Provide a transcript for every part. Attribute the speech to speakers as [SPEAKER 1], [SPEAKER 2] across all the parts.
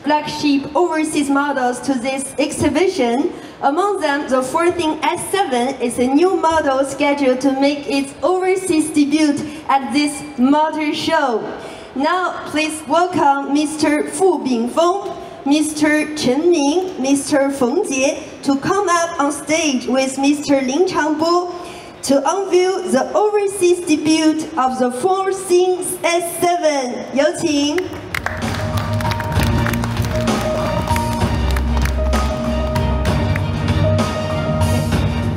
[SPEAKER 1] flagship overseas models to this exhibition. Among them, the 14 S7 is a new model scheduled to make its overseas debut at this motor show. Now, please welcome Mr. Fu Bingfeng, Mr. Chen Ning, Mr. Feng Jie to come up on stage with Mr. Lin Changbo to unveil the overseas debut of the 14 S7. 有请。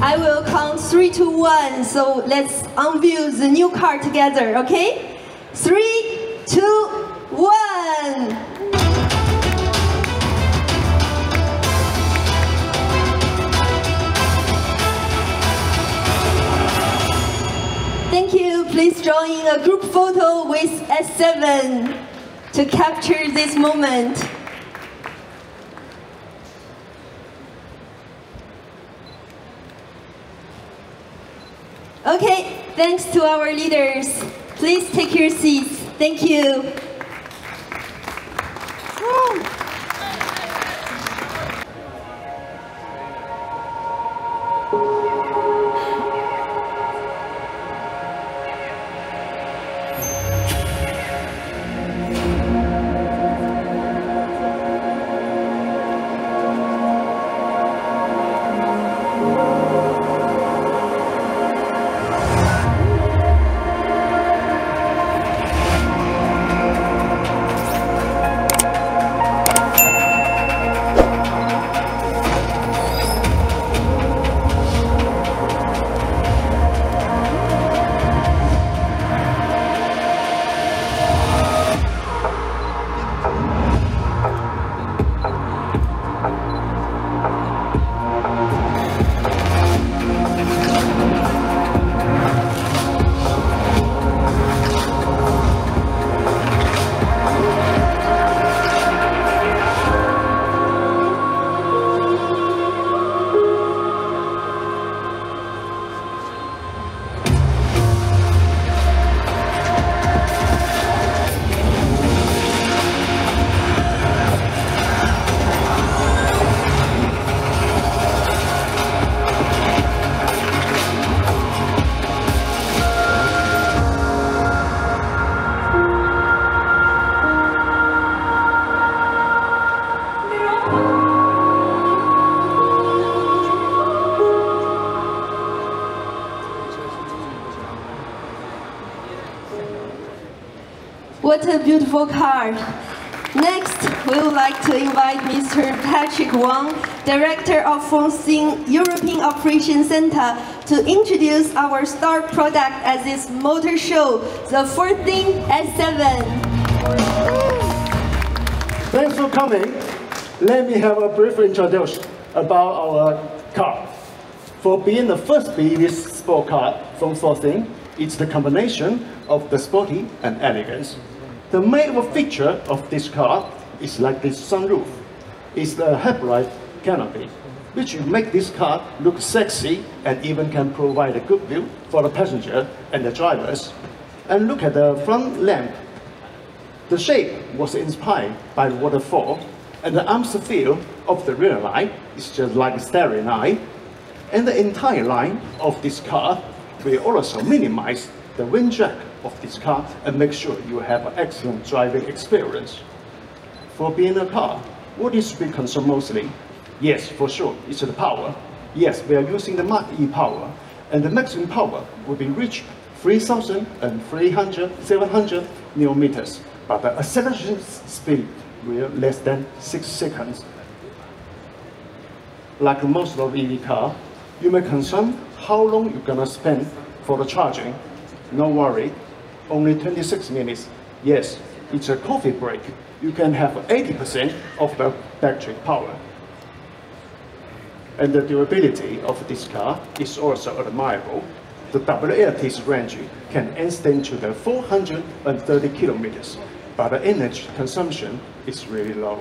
[SPEAKER 1] I will count 3 to 1, so let's unveil the new car together, okay? 3, 2, 1. Thank you. Please join a group photo with S7 to capture this moment. Okay, thanks to our leaders. Please take your seats. Thank you. What a beautiful car. Next, we would like to invite Mr. Patrick Wang, Director of Fengxing European Operations Center, to introduce our star product at this motor show, the 14 S7.
[SPEAKER 2] Thanks for coming. Let me have a brief introduction about our car. For being the first BEV sport car from Fengxing, it's the combination of the sporty and elegance. The main feature of this car is like this sunroof. It's the headlight canopy, which make this car look sexy and even can provide a good view for the passenger and the drivers. And look at the front lamp. The shape was inspired by the waterfall, and the arms feel of the rear line is just like a starry night. And the entire line of this car will also minimize the wind drag of this car and make sure you have an excellent driving experience. For being a car, what is we consume mostly? Yes, for sure, it's the power. Yes, we are using the Mark E power, and the maximum power will be reached 3,700 newton-meters, but the acceleration speed will less than 6 seconds. Like most of EV car, you may concern how long you're gonna spend for the charging. No worry, only 26 minutes. Yes, it's a coffee break. You can have 80% of the battery power. And the durability of this car is also admirable. The WLT's range can extend to the 430 kilometers, but the energy consumption is really low.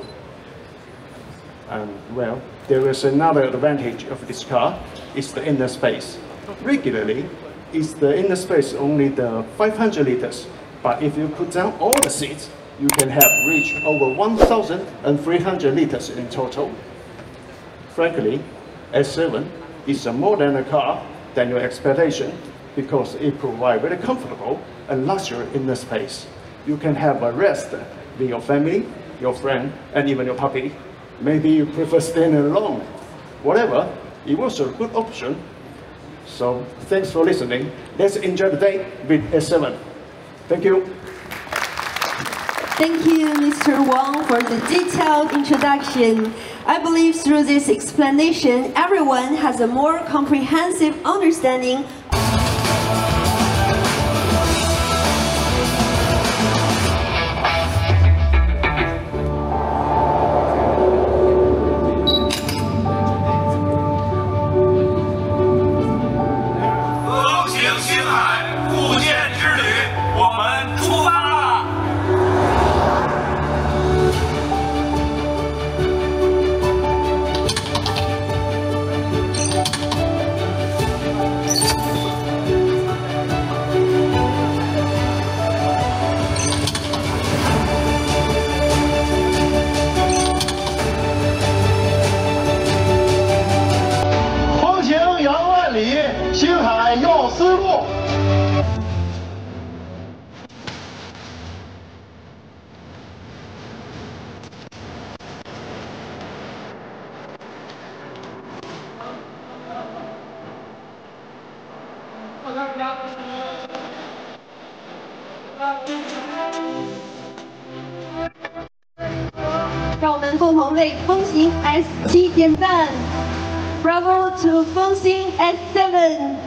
[SPEAKER 2] And well, there is another advantage of this car, is the inner space. Regularly, is the inner space only the 500 liters, but if you put down all the seats, you can have reached over 1,300 liters in total. Frankly, S7 is more than a car than your expectation because it provides very comfortable and luxury in the space. You can have a rest with your family, your friend, and even your puppy. Maybe you prefer staying alone. Whatever, it was a good option. So thanks for listening. Let's enjoy the day with S7. Thank you.
[SPEAKER 1] Thank you, Mr. Wang, for the detailed introduction. I believe through this explanation, everyone has a more comprehensive understanding.让我们共同为风行 S7 点赞 ！Bravo to 风行 S7！